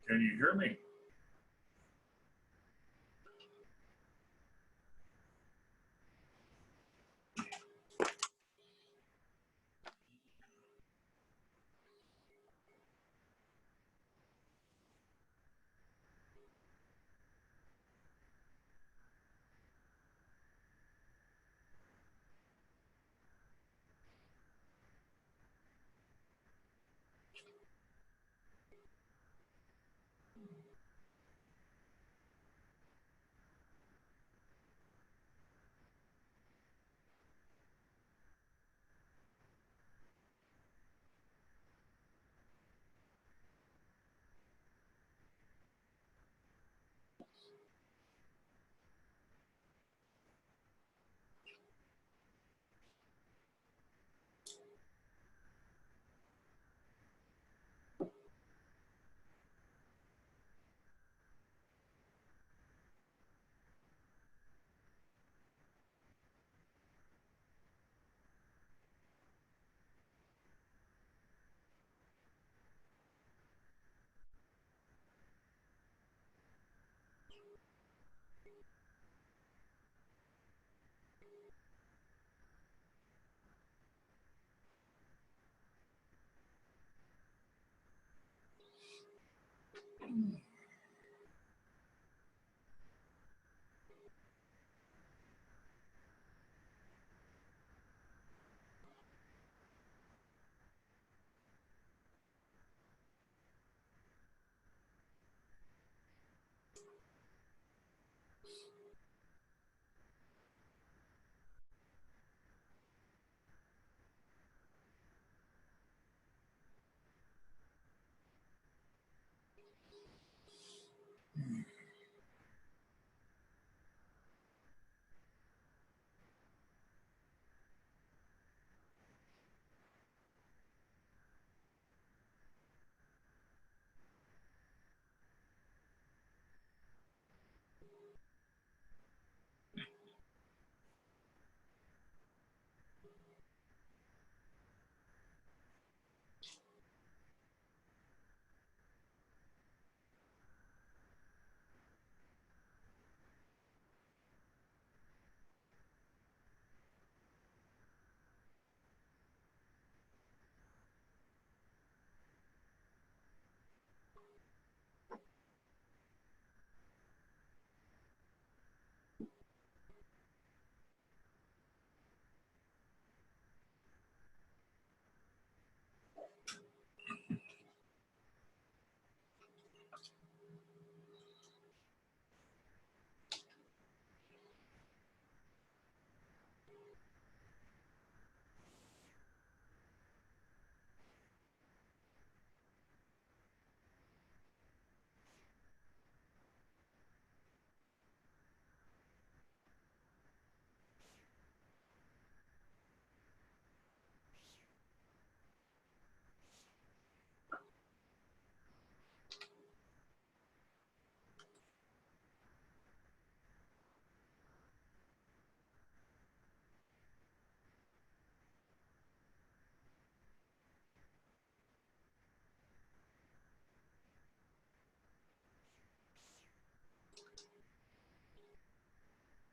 Can you hear me?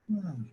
Hmm.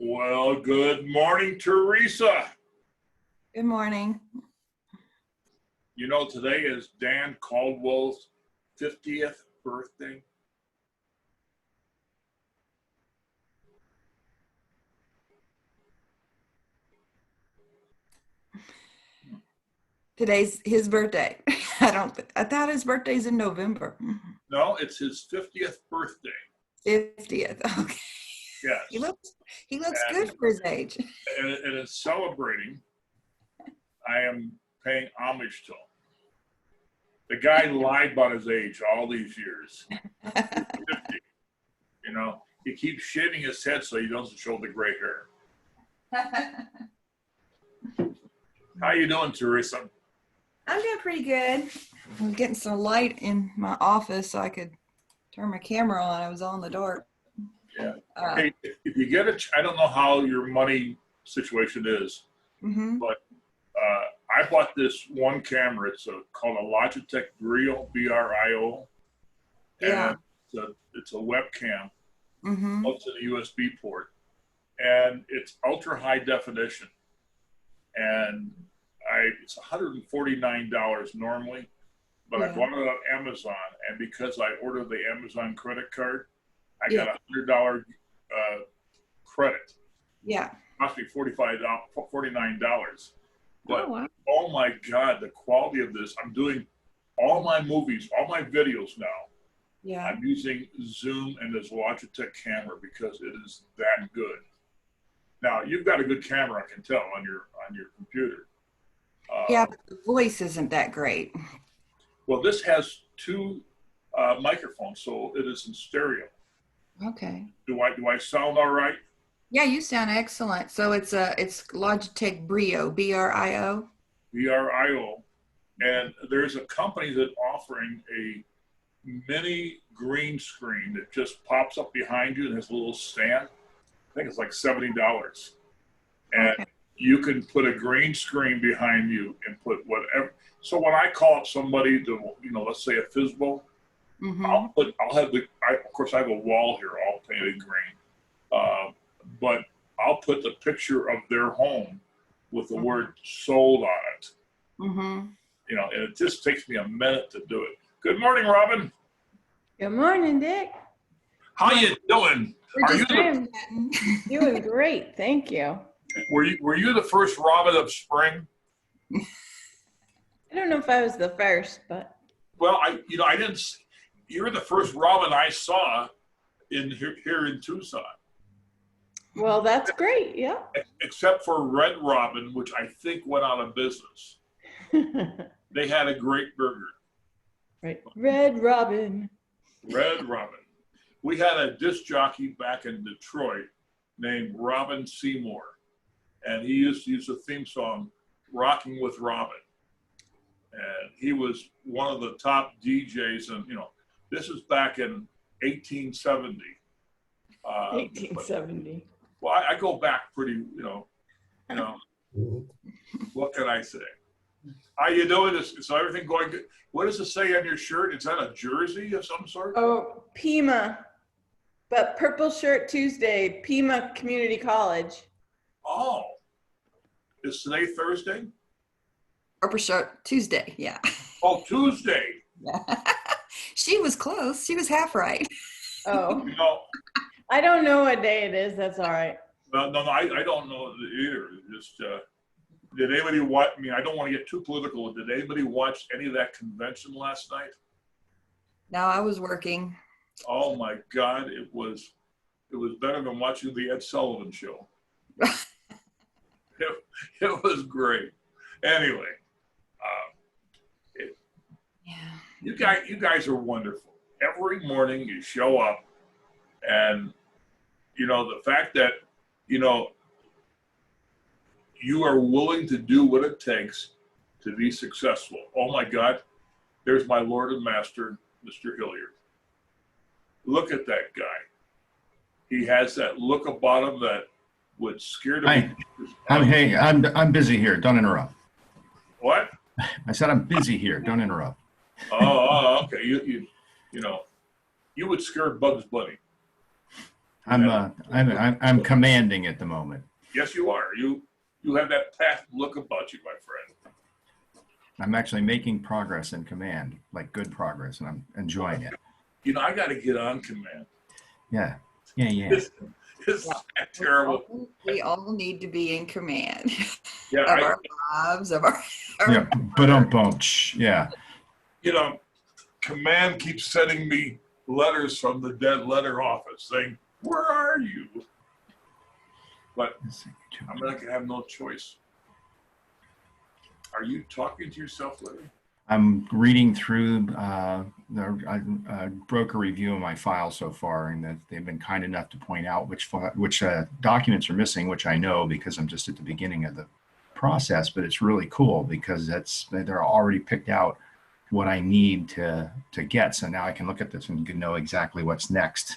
Well, good morning, Teresa. Good morning. You know, today is Dan Caldwell's 50th birthday. Today's his birthday. I thought his birthday's in November. No, it's his 50th birthday. 50th. Okay. Yes. He looks good for his age. And it's celebrating. I am paying homage to him. The guy lied about his age all these years. 50. You know, he keeps shaving his head so he doesn't show the gray hair. How you doing, Teresa? I'm doing pretty good. I'm getting some light in my office so I could turn my camera on. I was all in the dark. Yeah. Hey, if you get I don't know how your money situation is, but I bought this one camera. It's called a Logitech Brio, B-R-I-O. Yeah. And it's a webcam. Mm-hmm. It's in a USB port. And it's ultra high definition. And it's $149 normally, but I bought it on Amazon. And because I ordered the Amazon credit card, I got a $100 credit. Yeah. It cost me $49. But wow. Oh my God, the quality of this. I'm doing all my movies, all my videos now. Yeah. I'm using Zoom and this Logitech camera because it is that good. Now you've got a good camera, I can tell, on your computer. Yeah, but the voice isn't that great. Well, this has two microphones, so it is in stereo. Okay. Do I sound all right? Yeah, you sound excellent. So it's Logitech Brio, B-R-I-O. B-R-I-O. And there's a company that's offering a mini green screen that just pops up behind you and has a little stand. I think it's like $70. And you can put a green screen behind you and put whatever. So when I call up somebody to, let's say a FISBO, of course I have a wall here all painted green. But I'll put the picture of their home with the word sold on it. And it just takes me a minute to do it. Good morning, Robin. Good morning, Dick. How you doing? I'm doing great, thank you. Were you the first Robin of spring? I don't know if I was the first, but well, I didn't. You're the first Robin I saw here in Tucson. Well, that's great. Yeah. Except for Red Robin, which I think went out of business. They had a great burger. Right. Red Robin. Red Robin. We had a disc jockey back in Detroit named Robin Seymour. And he used to use a theme song, Rocking with Robin. And he was one of the top DJs. And, this is back in 1870. 1870. Well, I go back pretty, what can I say? How you doing? Is everything going good? What does it say on your shirt? Is that a jersey of some sort? Oh, Pima. But Purple Shirt Tuesday, Pima Community College. Oh, is today Thursday? Purple Shirt Tuesday. Yeah. Oh, Tuesday. Yeah. She was close. She was half right. Oh, You know, I don't know what day it is. That's all right. no, I don't know either. Just, did anybody watch, I mean, I don't want to get too political. Did anybody watch any of that convention last night? No, I was working. Oh my God, it was better than watching the Ed Sullivan Show. It was great. Anyway, Yeah. you guys are wonderful. Every morning you show up, and you know the fact that you know you are willing to do what it takes to be successful. Oh my God, there's my Lord and Master, Mr. Hilliard. Look at that guy. He has that look about him that would scare Hi. the Hey, I'm busy here. Don't interrupt. What? I said I'm busy here. Don't interrupt. Okay. You know, you would scare Bugs Bunny. I'm commanding at the moment. Yes, you are. You have that path look about you, my friend. I'm actually making progress in command, like good progress, and I'm enjoying it. You know, I got to get on command. Yeah. It's that terrible. We all need to be in command Yeah, of our lives, of our. Yeah. But yeah. you know, command keeps sending me letters from the dead letter office saying, "Where are you?" But I'm going to have no choice. Are you talking to yourself, Larry? I'm reading through the broker review of my file so far, and that they've been kind enough to point out which documents are missing, which I know because I'm just at the beginning of the process. But it's really cool because they're already picked out what I need to get. So now I can look at this and know exactly what's next.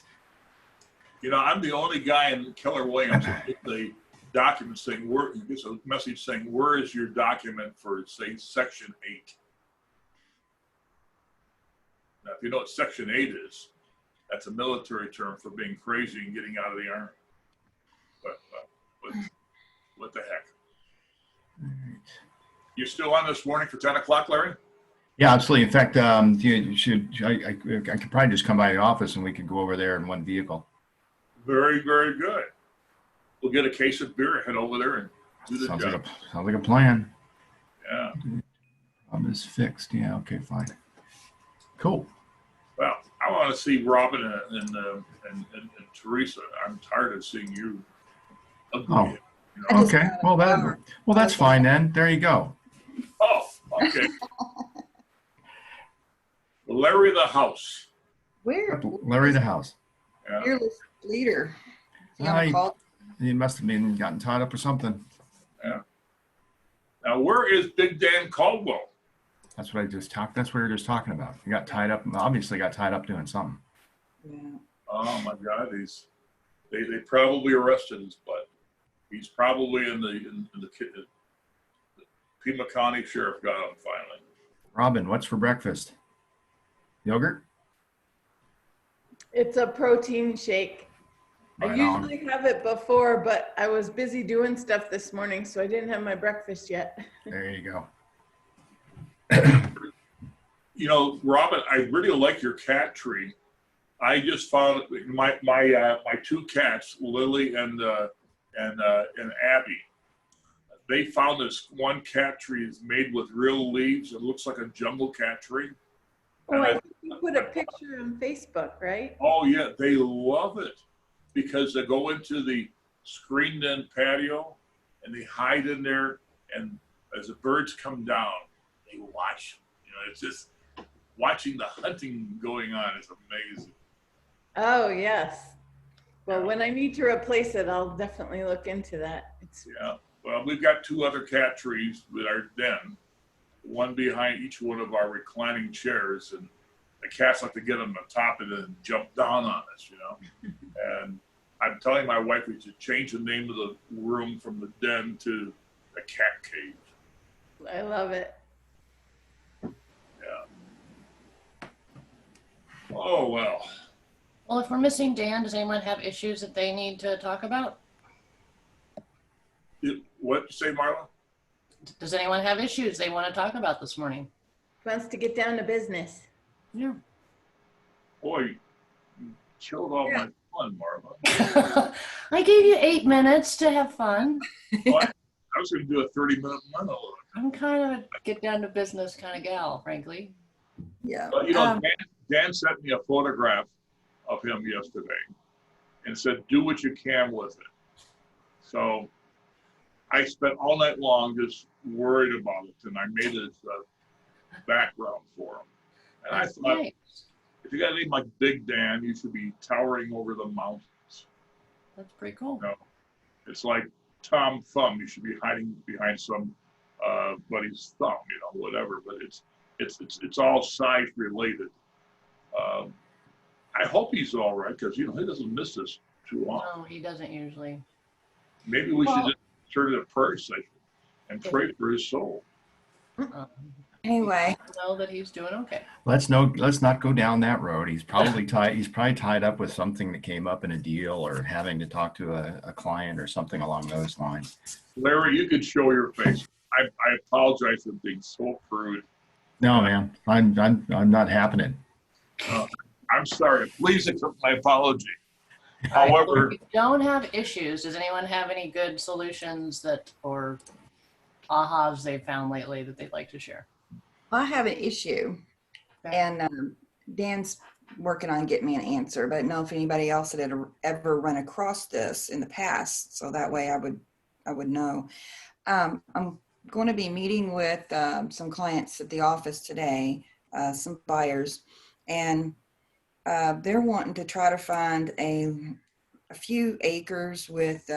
You know, I'm the only guy in Keller Williams that gets the document saying, gets a message saying, "Where is your document for, say, Section 8?" Now, if you know what Section 8 is, that's a military term for being crazy and getting out of the Army. But what the heck? All right. You still on this morning for 10 o'clock, Larry? Yeah, absolutely. In fact, you should. I could probably just come by the office and we could go over there in one vehicle. Very, very good. We'll get a case of beer, head over there and do the Sounds job. like a plan. Yeah. Problem is fixed. Yeah. Okay. Fine. Cool. Well, I want to see Robin and Teresa. I'm tired of seeing you ugly. Oh. You know? I just Okay. got Well, that's fine then. There you go. Oh, okay. Larry the House. Where? Larry the house. Yeah. Fearless leader. Is he on I- a call? He must have been gotten tied up or something. Now, where is Big Dan Caldwell? That's what I just talked. That's what we were just talking about. He got tied up. Obviously, got tied up doing something. Yeah. Oh my God, they probably arrested his butt. He's probably in the Pima County Sheriff got him finally. Robin, what's for breakfast? Yogurt? It's a protein shake. I Right on. usually have it before, but I was busy doing stuff this morning, so I didn't have my breakfast yet. There you go. You know, Robin, I really like your cat tree. I just found my two cats, Lily and Abby. They found this one cat tree is made with real leaves. It looks like a jungle cat tree. Oh, I think you put a picture on Facebook, right? Oh yeah, they love it because they go into the screened-in patio and they hide in there, and as the birds come down, they watch. You know, it's just watching the hunting going on is amazing. Oh, yes. Well, when I need to replace it, I'll definitely look into that. Yeah. Well, we've got two other cat trees with our den, one behind each one of our reclining chairs, and the cats like to get on the top of it and jump down on us, you know. And I'm telling my wife we should change the name of the room from the den to the cat cave. I love it. Yeah. Oh well. Well, if we're missing Dan, does anyone have issues that they need to talk about? What you say, Marla? Does anyone have issues they want to talk about this morning? Wants to get down to business. Yeah. Boy, you killed all my fun, Marla. I gave you 8 minutes to have fun. Well, I was going to do a 30-minute monologue. I'm kind of a get down to business kind of gal, frankly. Yeah. But, you know, Dan sent me a photograph of him yesterday and said, do what you can with it. So I spent all night long just worried about it, and I made it a background for him. And I That's thought, nice. if you got a name like Big Dan, you should be towering over the mountains. That's pretty cool. No. It's like Tom Thumb. You should be hiding behind some buddy's thumb, you know, whatever. But it's all size related. I hope he's all right because you know he doesn't miss this too long. No, he doesn't usually. Maybe we Well- should just turn it a prayer session and pray for his soul. Um, Anyway, know that he's doing okay. Let's not go down that road. He's probably tied up with something that came up in a deal or having to talk to a client or something along those lines. Larry, you could show your face. I apologize for being so crude. No, man, I'm not happening. I'm sorry. Please accept my apology. All right, well, However, if you don't have issues, does anyone have any good solutions that or ahas they've found lately that they'd like to share? I have an issue, Okay. and Dan's working on getting me an answer, but I don't know if anybody else had ever run across this in the past, so that way I would know. I'm going to be meeting with some clients at the office today, some buyers, and they're wanting to try to find a few acres with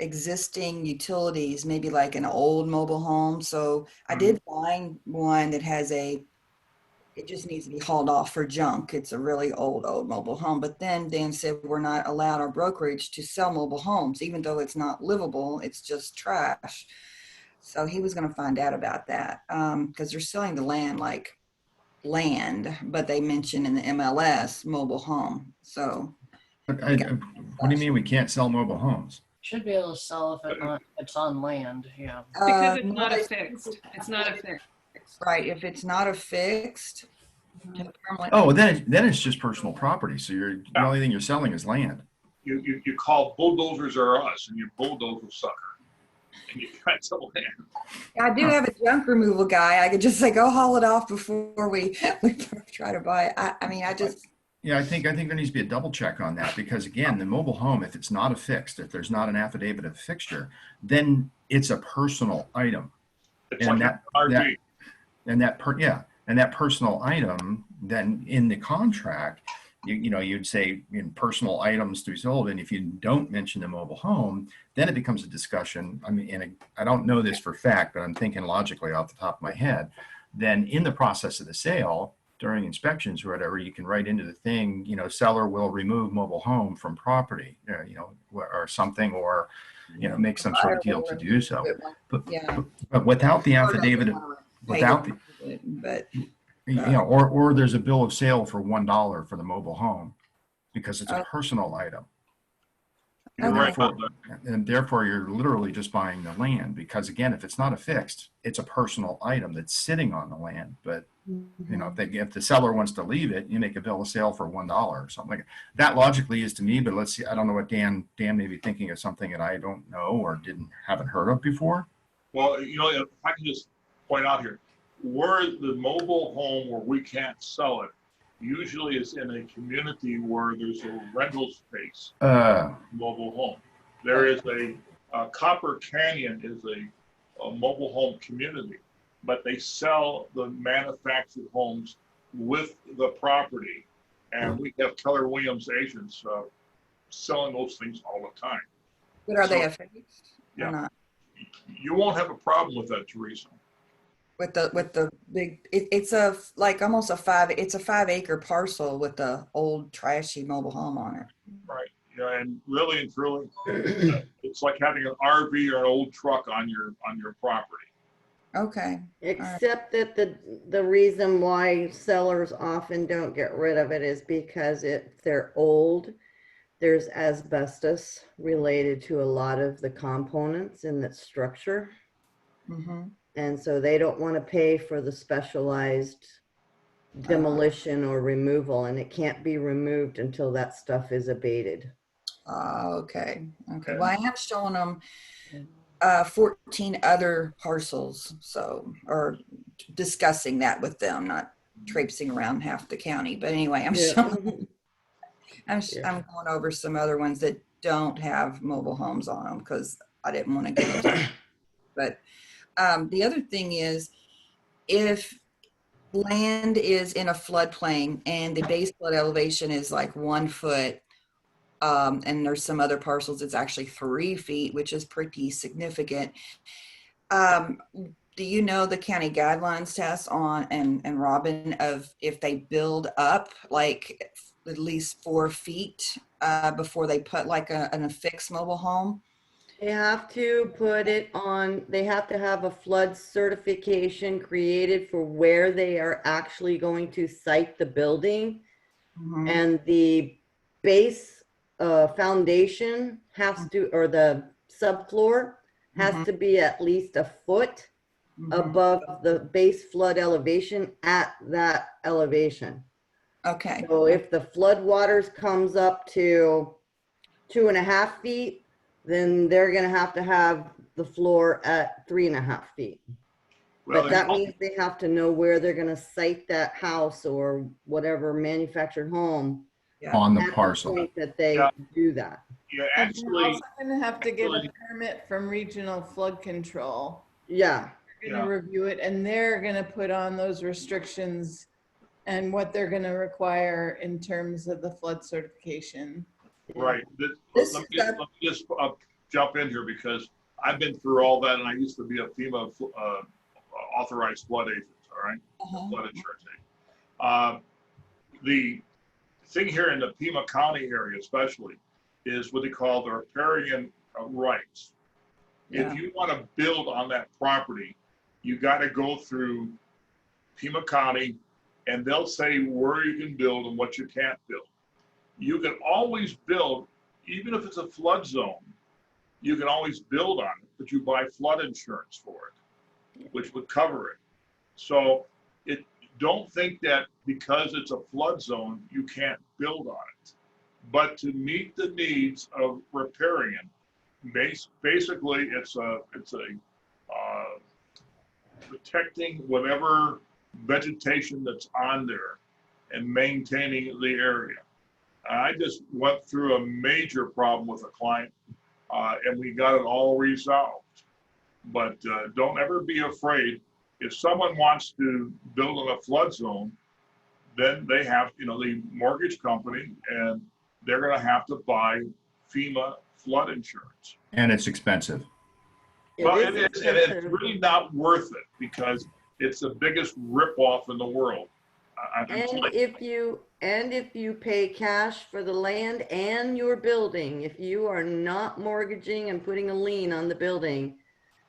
existing utilities, maybe like an old mobile home. So I did find one that has it just needs to be hauled off for junk. It's a really old mobile home. But then Dan said we're not allowed our brokerage to sell mobile homes, even though it's not livable, it's just trash. So he was going to find out about that because they're selling the land like land, but they mention in the MLS mobile home. So But what do you mean we can't sell mobile homes? Should be able to sell if it's on land. Yeah. Because it's not a no, fixed. It's not a fixed. right. If it's not a fixed, Oh, then it's just personal property. So the only thing you're selling is land. you call bulldozers or us, and you bulldoze a sucker, and you cut the land. I do have a junk removal guy. I could just say, go haul it off before we try to buy it. I mean, I just, Yeah, I think there needs to be a double check on that because again, the mobile home, if it's not affixed, if there's not an affidavit of fixture, then it's a personal item. It's And like an RV. And that personal item, then in the contract, you'd say in personal items to be sold. And if you don't mention the mobile home, then it becomes a discussion. I mean, and I don't know this for fact, but I'm thinking logically off the top of my head. Then in the process of the sale, during inspections or whatever, you can write into the thing, seller will remove mobile home from property, or something, or, make some sort of deal to do so. yeah. But without the affidavit, without the, But or there's a bill of sale for $1 for the mobile home because it's a personal item. You're right about that. And therefore you're literally just buying the land because again, if it's not affixed, it's a personal item that's sitting on the land. But if the seller wants to leave it, you make a bill of sale for $1 or something like that. That logically is to me, but let's see. I don't know what Dan may be thinking of something that I don't know or haven't heard of before. Well, if I can just point out here, where the mobile home where we can't sell it usually is in a community where there's a rental space. Mobile home. There is Copper Canyon is a mobile home community, but they sell the manufactured homes with the property, and we have Keller Williams agents selling those things all the time. But are they affixed Yeah. or not? You won't have a problem with that, Teresa. With the big, it's almost a 5-acre parcel with the old trashy mobile home on it. Right. Yeah, and really and truly, it's like having an RV or an old truck on your property. Okay. Except that the reason why sellers often don't get rid of it is because if they're old, there's asbestos related to a lot of the components in that structure. Mm-hmm. And so they don't want to pay for the specialized demolition or removal, and it can't be removed until that stuff is abated. Okay. Okay. And- Well, I have shown them 14 other parcels, so, or discussing that with them, not traipsing around half the county. But anyway, I'm Yeah. showing, Yeah. I'm going over some other ones that don't have mobile homes on them because I didn't want to get into it. But the other thing is, if land is in a floodplain and the base flood elevation is like 1 foot, and there's some other parcels, it's actually 3 feet, which is pretty significant. Do you know the county guidelines, Tess, on and Robin, of if they build up like at least 4 feet before they put like an affixed mobile home? They have to put it on, they have to have a flood certification created for where they are actually going to site the building. Mhm. And the base foundation has to, or the subfloor has Mhm. to be at least a foot Mhm. above the base flood elevation at that elevation. Okay. So if the flood waters comes up to 2.5 feet, then they're gonna have to have the floor at 3.5 feet. Well, But that means they have to know where they're gonna site that house or whatever manufactured home Yeah. On the at the parcel. point that they Yeah. do that. yeah, And actually, They're also gonna have to get a actually- permit from regional flood control. Yeah, They're gonna review it and they're gonna put on those restrictions and what they're gonna require in terms of the flood certification. right. This Let is me just jump in here because I've been through all that and I used to be a FEMA authorized flood agent, all right? Uh-huh. Flood insurance agent. The thing here in the Pima County area especially is what they call the riparian rights. Yeah. If you want to build on that property, you got to go through Pima County and they'll say where you can build and what you can't build. You can always build, even if it's a flood zone, you can always build on it, but you buy flood insurance for it, which would cover it. So don't think that because it's a flood zone, you can't build on it. But to meet the needs of riparian, basically it's a protecting whatever vegetation that's on there and maintaining the area. I just went through a major problem with a client, and we got it all resolved. But don't ever be afraid. If someone wants to build in a flood zone, then they have, the mortgage company, and they're going to have to buy FEMA flood insurance. And it's expensive. Well, It it is is, and it's expensive. really not worth it because it's the biggest ripoff in the world. And if you pay cash for the land and your building, if you are not mortgaging and putting a lien on the building,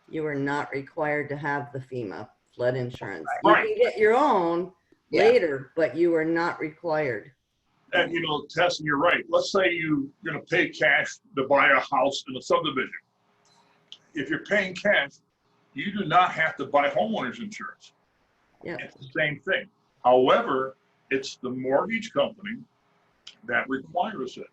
you are not required to have the FEMA flood insurance. Right. You can get your own Yeah. later, but you are not required. And Tess, you're right. Let's say you're going to pay cash to buy a house in a subdivision. If you're paying cash, you do not have to buy homeowners insurance. Yeah. It's the same thing. However, it's the mortgage company that requires it.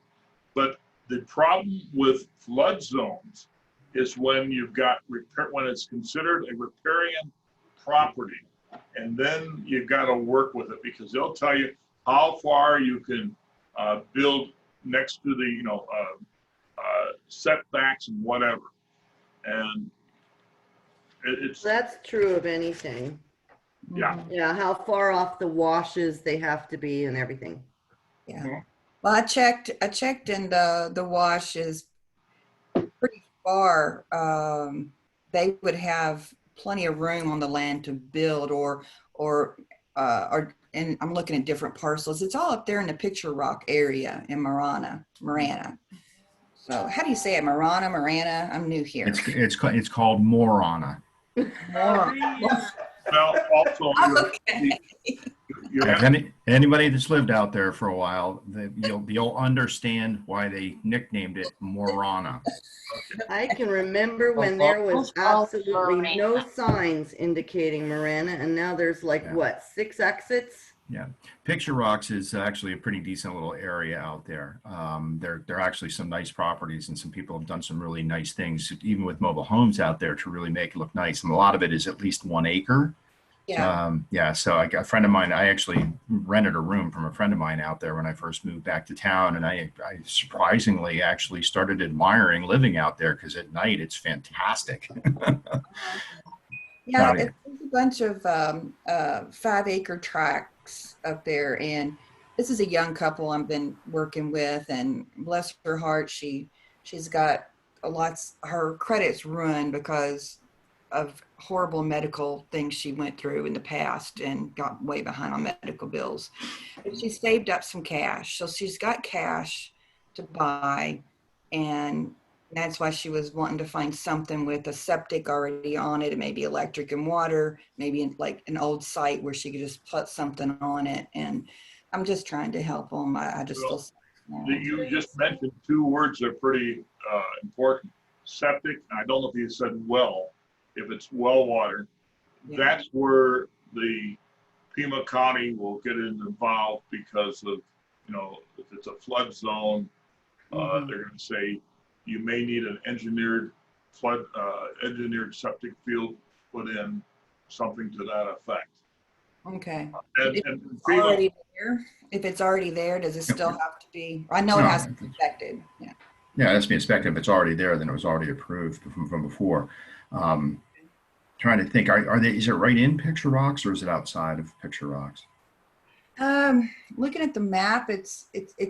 But the problem with flood zones is when you've got when it's considered a riparian property, and then you've got to work with it because they'll tell you how far you can build next to the setbacks and whatever, and it's That's true of anything. yeah. Yeah, how far off the washes they have to be and everything. Yeah. Well, I checked and the wash is pretty far. They would have plenty of room on the land to build and I'm looking at different parcels. It's all up there in the Picture Rock area in Marana. So how do you say it? Marana? I'm new here. It's called Morana. More. Well, also, Okay. you If have, anybody that's lived out there for a while, you'll understand why they nicknamed it Morana. I can remember when there was absolutely no signs indicating Marana, and now there's like, Yeah. what, 6 exits? Yeah, Picture Rocks is actually a pretty decent little area out there. There are actually some nice properties, and some people have done some really nice things, even with mobile homes out there, to really make it look nice. And a lot of it is at least 1 acre. Yeah. Yeah. So I got a friend of mine. I actually rented a room from a friend of mine out there when I first moved back to town, and I surprisingly actually started admiring living out there because at night it's fantastic. Yeah, Oh, yeah. it's a bunch of 5-acre tracts up there, and this is a young couple I've been working with, and bless her heart, she's got a lots. Her credit's ruined because of horrible medical things she went through in the past and got way behind on medical bills. But she saved up some cash, so she's got cash to buy, and that's why she was wanting to find something with a septic already on it, and maybe electric and water, maybe in like an old site where she could just put something on it. And I'm just trying to help them. I just Well, feel so you just mentioned 2 words that are pretty important: septic. I don't know if you said well. If it's well water, Yeah. that's where the Pima County will get involved because of, if it's a flood zone, Mhm. they're going to say you may need an engineered septic field put in, something to that effect. Okay. And, If and it's FEMA, already there, if it's already there, does it still have to be? I know it No, has to be inspected. Yeah. Yeah, it has to be inspected. If it's already there, then it was already approved from before. Um, Trying to think, are they? Is it right in Picture Rocks or is it outside of Picture Rocks? Looking at the map, it's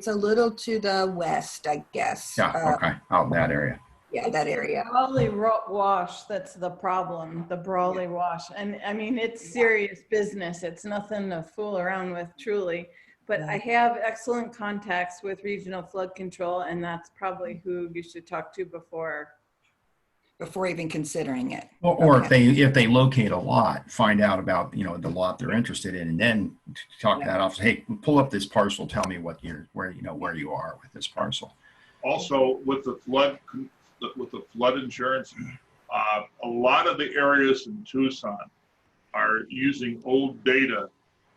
a little to the west, I guess. Yeah, okay, out in that area. Yeah, that area. Brawley Wash, that's the problem, the Brawley Wash. And I mean, it's serious business. It's nothing to fool around with, truly. But I have excellent contacts with Regional Flood Control, and that's probably who you should talk to before. Before even considering it. Or Okay. if they locate a lot, find out about the lot they're interested in, and then talk that off. Say, hey, pull up this parcel. Tell me where you are with this parcel. also with the flood insurance, a lot of the areas in Tucson are using old data,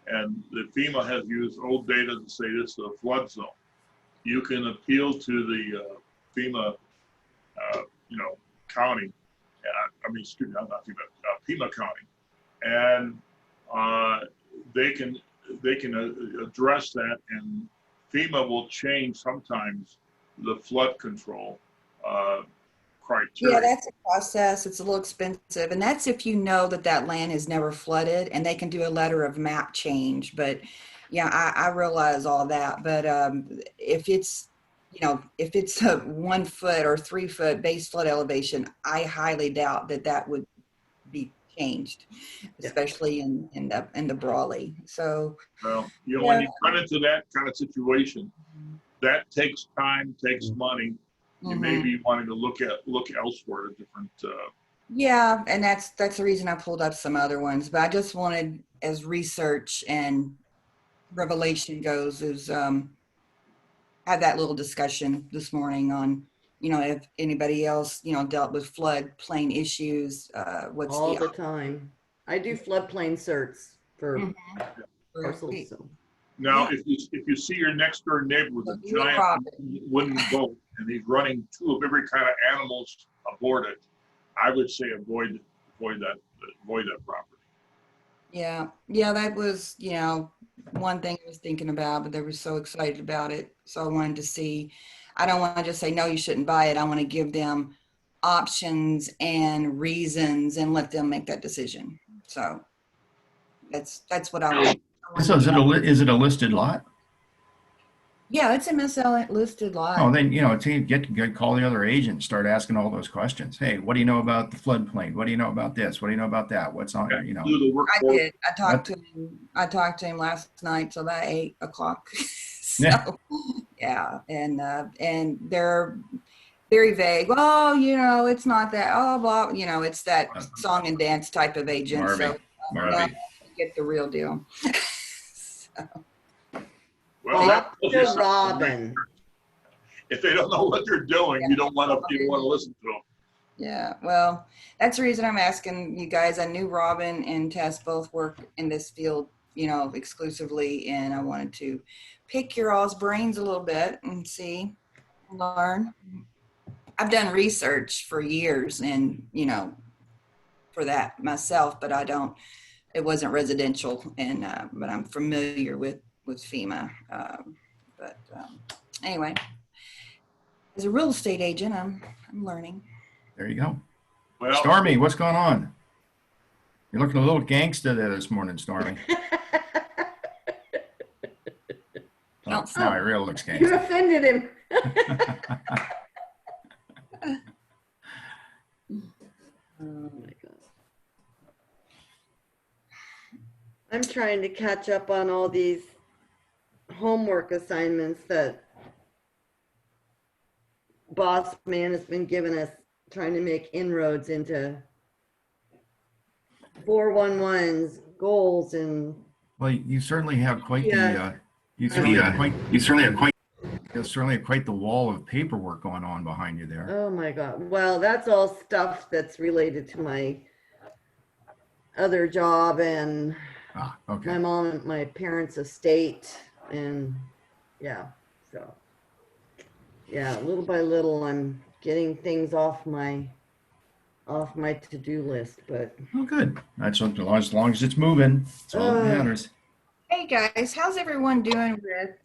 and the FEMA has used old data to say this is a flood zone. You can appeal to the FEMA, county. Excuse me, not FEMA, Pima County, and they can address that, and FEMA will change sometimes the flood control criteria. Yeah, that's a process. It's a little expensive. And that's if you know that land is never flooded, and they can do a letter of map change. But yeah, I realize all that. But if it's, if it's a 1 foot or 3 foot base flood elevation, I highly doubt that would be changed, especially in the Brawley. So Well, when you run into that kind of situation, that takes time, takes money. You may be wanting to look elsewhere at different. Yeah, and that's the reason I pulled up some other ones. But I just wanted, as research and revelation goes, is had that little discussion this morning on, if anybody else, dealt with floodplain issues. What's All the time. I do floodplain certs for Mhm. parcels. So. Now, if you see your next door neighbor with a giant wooden boat and he's running 2 of every kind of animals aboard it, I would say avoid that property. Yeah, that was, one thing I was thinking about, but they were so excited about it. So I wanted to see, I don't want to just say, no, you shouldn't buy it. I want to give them options and reasons and let them make that decision. So that's what I want. So is it a listed lot? Yeah, it's a MSL listed lot. Oh, then call the other agent and start asking all those questions. Hey, what do you know about the floodplain? What do you know about this? What do you know about that? What's on? Do the work I did. I talked to him last night till about 8 o'clock. So, yeah, and very vague. Oh, it's not that. Oh, blah. It's that song and dance type of agent. So Marvy. you get the real deal. Well, Talk that- to Robin. if they don't know what they're doing, you don't want to listen to them. Yeah, well, that's the reason I'm asking you guys. I knew Robin and Tess both work in this field, exclusively, and I wanted to pick your all's brains a little bit and learn. I've done research for years and, for that myself, but it wasn't residential, and but I'm familiar with FEMA. Anyway, as a real estate agent, I'm learning. There you go. Well, Stormy, what's going on? You're looking a little gangster there this morning, Stormy. Oh, now I really looks You gangster. offended him. Oh my God. I'm trying to catch up on all these homework assignments that boss man has been giving us, trying to make inroads into 411's goals and Well, you certainly have quite Yeah. you certainly have quite the wall of paperwork going on behind you there. oh my God. Well, that's all stuff that's related to my other job and Ah, my okay. mom and my parents' estate, and so little by little I'm getting things off my to-do list, but Oh, good. That's as long as it's moving. That's all that matters. Hey guys, how's everyone doing with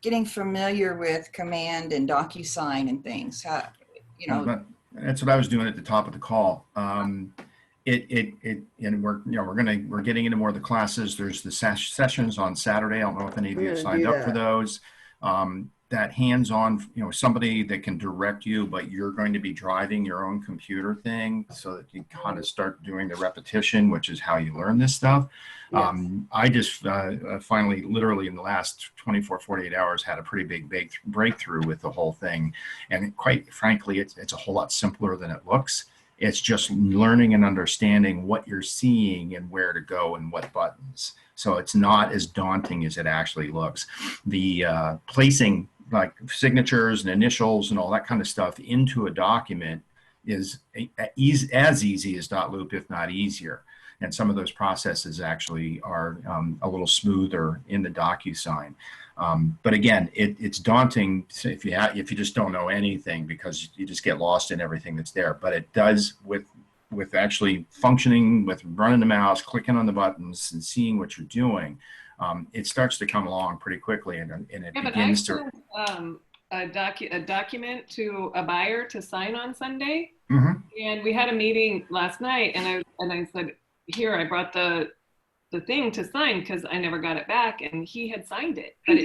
getting familiar with Command and DocuSign and things? That's what I was doing at the top of the call. And we're getting into more of the classes. There's the sessions on Saturday. I don't know if any of you have I'm gonna signed do up for that. those. That hands-on, somebody that can direct you, but you're going to be driving your own computer thing so that you kind of start doing the repetition, which is how you learn this stuff. Yes. I just finally, literally in the last 24, 48 hours, had a pretty big breakthrough with the whole thing. And quite frankly, it's a whole lot simpler than it looks. It's just learning and understanding what you're seeing and where to go and what buttons. So it's not as daunting as it actually looks. The placing like signatures and initials and all that kind of stuff into a document is as easy as .loop, if not easier. And some of those processes actually are a little smoother in the DocuSign. But again, it's daunting if you just don't know anything, because you just get lost in everything that's there. But it does with actually functioning, with running the mouse, clicking on the buttons, and seeing what you're doing. It starts to come along pretty quickly, and it Yeah, but I begins to. sent a document to a buyer to sign on Sunday, Mhm. and we had a meeting last night, and I said, here, I brought the thing to sign because I never got it back, and he had signed it. But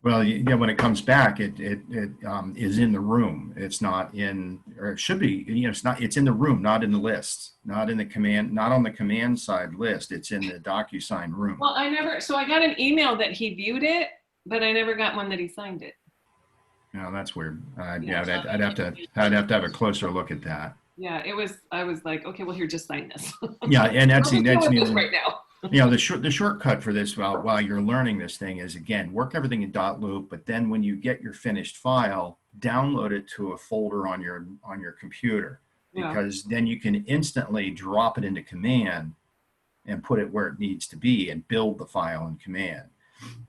Well, yeah, when it comes back, it is in the room. It's not in, or it should be. It's in the room, not in the list, not in the command, not on the command side list. It's in the DocuSign room. well, so I got an email that he viewed it, but I never got one that he signed it. That's weird. Yeah, so I'd have to have a closer look at that. Yeah, I was like, okay, well, here, just sign this. Yeah, and that's I'll just go with this the right now. the shortcut for this while you're learning this thing is, again, work everything in .loop, but then when you get your finished file, download it to a folder on your computer, Yeah. because then you can instantly drop it into Command and put it where it needs to be and build the file in Command.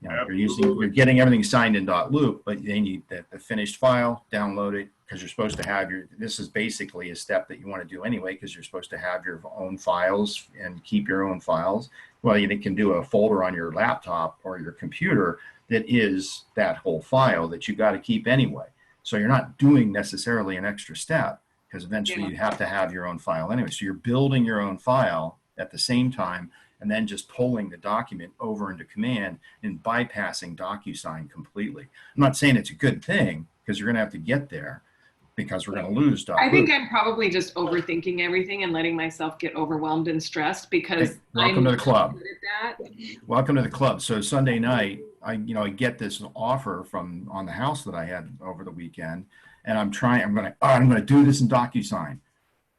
You're getting everything signed in .loop, but then you the finished file, download it, because you're supposed to have this is basically a step that you want to do anyway, because you're supposed to have your own files and keep your own files. Well, you can do a folder on your laptop or your computer that is that whole file that you got to keep anyway. So you're not doing necessarily an extra step, because eventually you have to have your own file anyway. So you're building your own file at the same time, and then just pulling the document over into Command and bypassing DocuSign completely. I'm not saying it's a good thing, because you're going to have to get there, because we're going to lose .loop. I think I'm probably just overthinking everything and letting myself get overwhelmed and stressed because Hey, welcome to the club. good at that. Welcome to the club. So Sunday night, I get this offer from on the house that I had over the weekend, and I'm going to do this in DocuSign.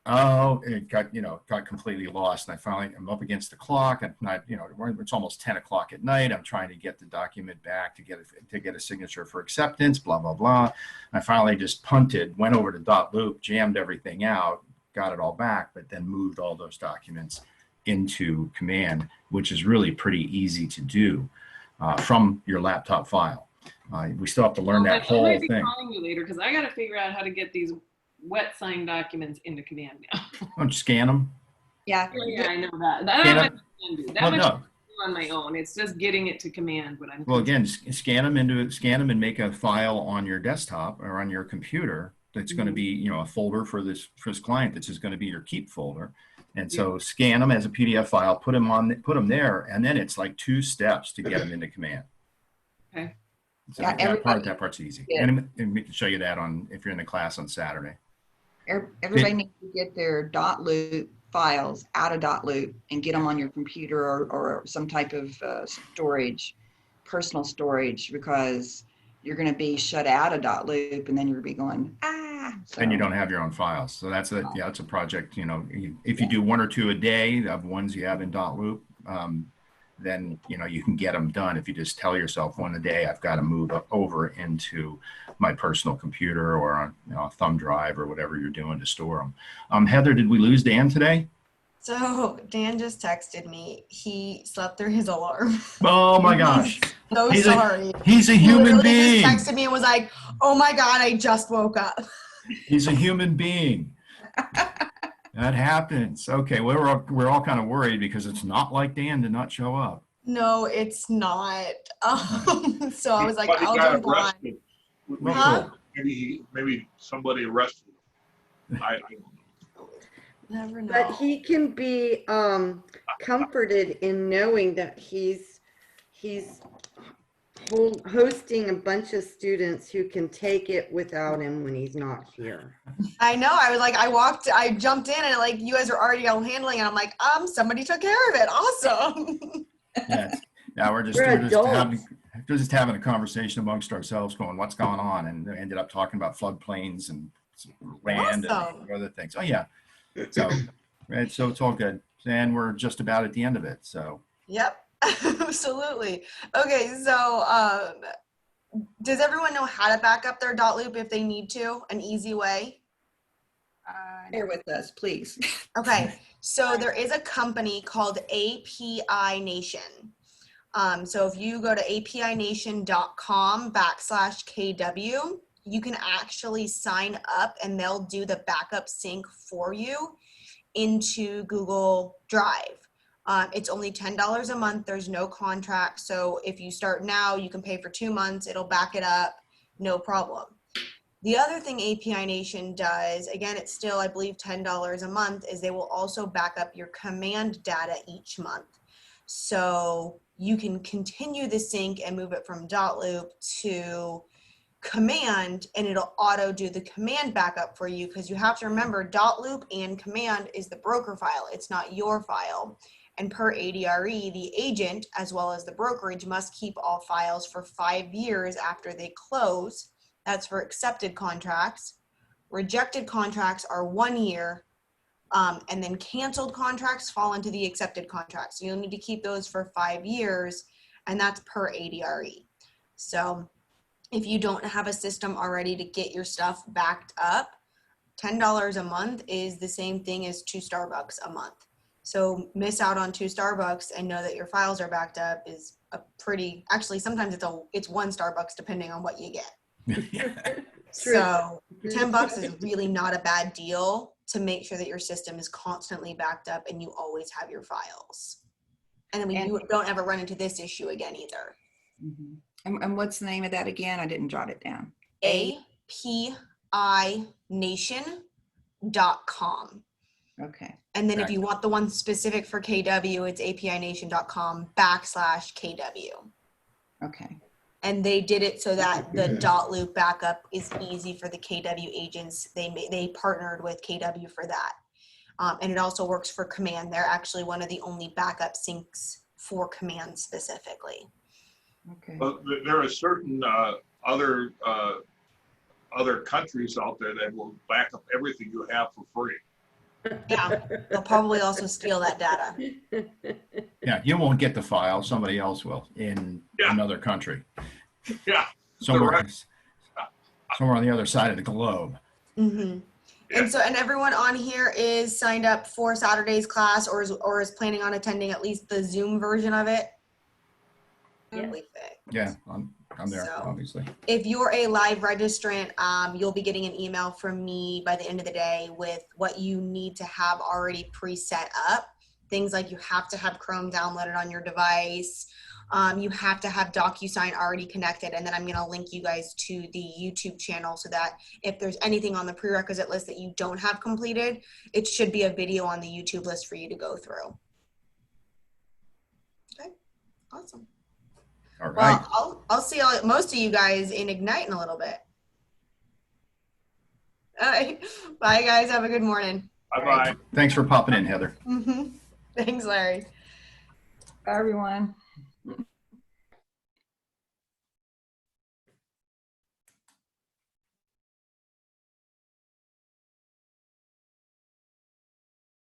Oh, it got completely lost. And I'm up against the clock, and it's almost 10 o'clock at night. I'm trying to get the document back to get a signature for acceptance, blah, blah, blah. I finally just punted, went over to .loop, jammed everything out, got it all back, but then moved all those documents into Command, which is really pretty easy to do from your laptop file. We still have to learn that I whole might be thing. calling you later because I got to figure out how to get these wet signed documents into Command now. Don't scan them. Yeah. Yeah, I know that. That Scan much them. I can do. That Well, much no. I can do on my own. It's just getting it to Command. But I'm Well, again, scan them and make a file on your desktop or on your computer. That's going to be, a folder for this client. That's just going to be your keep folder. And so scan them as a PDF file, put them there, and then it's like 2 steps to get them into Command. Okay. So Yeah, that part's easy. Yeah. And we can show you that if you're in the class on Saturday. Everybody needs to get their .loop files out of .loop and get them on your computer or some type of storage, personal storage, because you're going to be shut out of .loop, and then you're going to be going, So. And you don't have your own files. So that's a project, if you do 1 or 2 a day of ones you have in .loop, then, you can get them done. If you just tell yourself 1 a day, I've got to move over into my personal computer or on a thumb drive or whatever you're doing to store them. Heather, did we lose Dan today? So Dan just texted me. He slept through his alarm. Oh my gosh. So He's sorry. He's a He human literally being. just texted me and was like, "Oh my God, I just woke up." He's a human being. That happens. Okay, well, we're all kind of worried because it's not like Dan did not show up. No, it's not. So I was like, Somebody "I'll got jump on." arrested. Huh? Maybe somebody arrested him. I don't know. Never know. But he can be comforted in knowing that he's hosting a bunch of students who can take it without him when he's not here. I know. I was like, I jumped in and like you guys are already all handling it. I'm like, somebody took care of it. Awesome. Yeah. Now we're just having a conversation amongst ourselves, going, "What's going on?" And they ended up talking about floodplains and land Awesome. and other things. Oh yeah. So it's all good, and we're just about at the end of it. So. Yep. Absolutely. Okay, so does everyone know how to back up their .loop if they need to? An easy way? Bear with us, please. Okay, so there is a company called API Nation. So if you go to apination.com/KW, you can actually sign up and they'll do the backup sync for you into Google Drive. It's only $10 a month. There's no contract. So if you start now, you can pay for 2 months. It'll back it up. No problem. The other thing API Nation does, again, it's still, I believe, $10 a month, is they will also back up your command data each month. So you can continue the sync and move it from .loop to command, and it'll auto do the command backup for you, because you have to remember .loop and command is the broker file. It's not your file. And per ADRE, the agent as well as the brokerage must keep all files for 5 years after they close. That's for accepted contracts. Rejected contracts are 1 year, and then canceled contracts fall into the accepted contracts. So you'll need to keep those for 5 years, and that's per ADRE. So if you don't have a system already to get your stuff backed up, $10 a month is the same thing as 2 Starbucks a month. So miss out on 2 Starbucks and know that your files are backed up is a pretty, actually sometimes it's 1 Starbucks depending on what you get. So $10 is really not a bad deal to make sure that your system is constantly backed up and you always have your files. And then you don't ever run into this issue again either. Mm-hmm. And what's the name of that again? I didn't jot it down. APINation.com. Okay. And then if you want the one specific for KW, it's apination.com/KW. Okay. And they did it so that the .loop backup is easy for the KW agents. They partnered with KW for that. And it also works for command. They're actually one of the only backup syncs for command specifically. Okay. But there are certain other countries out there that will back up everything you have for free. Yeah, they'll probably also steal that data. Yeah, you won't get the file. Somebody else will in Yeah. another country. Yeah. Somewhere, Correct. somewhere on the other side of the globe. Mm-hmm. Yeah. And everyone on here is signed up for Saturday's class or is planning on attending at least the Zoom version of it. Yeah. Perfect. Yeah, I'm there, So- obviously. If you're a live registrant, you'll be getting an email from me by the end of the day with what you need to have already pre-set up. Things like you have to have Chrome downloaded on your device. You have to have DocuSign already connected. And then I'm going to link you guys to the YouTube channel so that if there's anything on the prerequisite list that you don't have completed, it should be a video on the YouTube list for you to go through. Okay, awesome. All right. Well, I'll see most of you guys in Ignite in a little bit. All right. Bye, guys. Have a good morning. Bye-bye. Thanks for popping in, Heather. Thanks, Larry. Bye, everyone.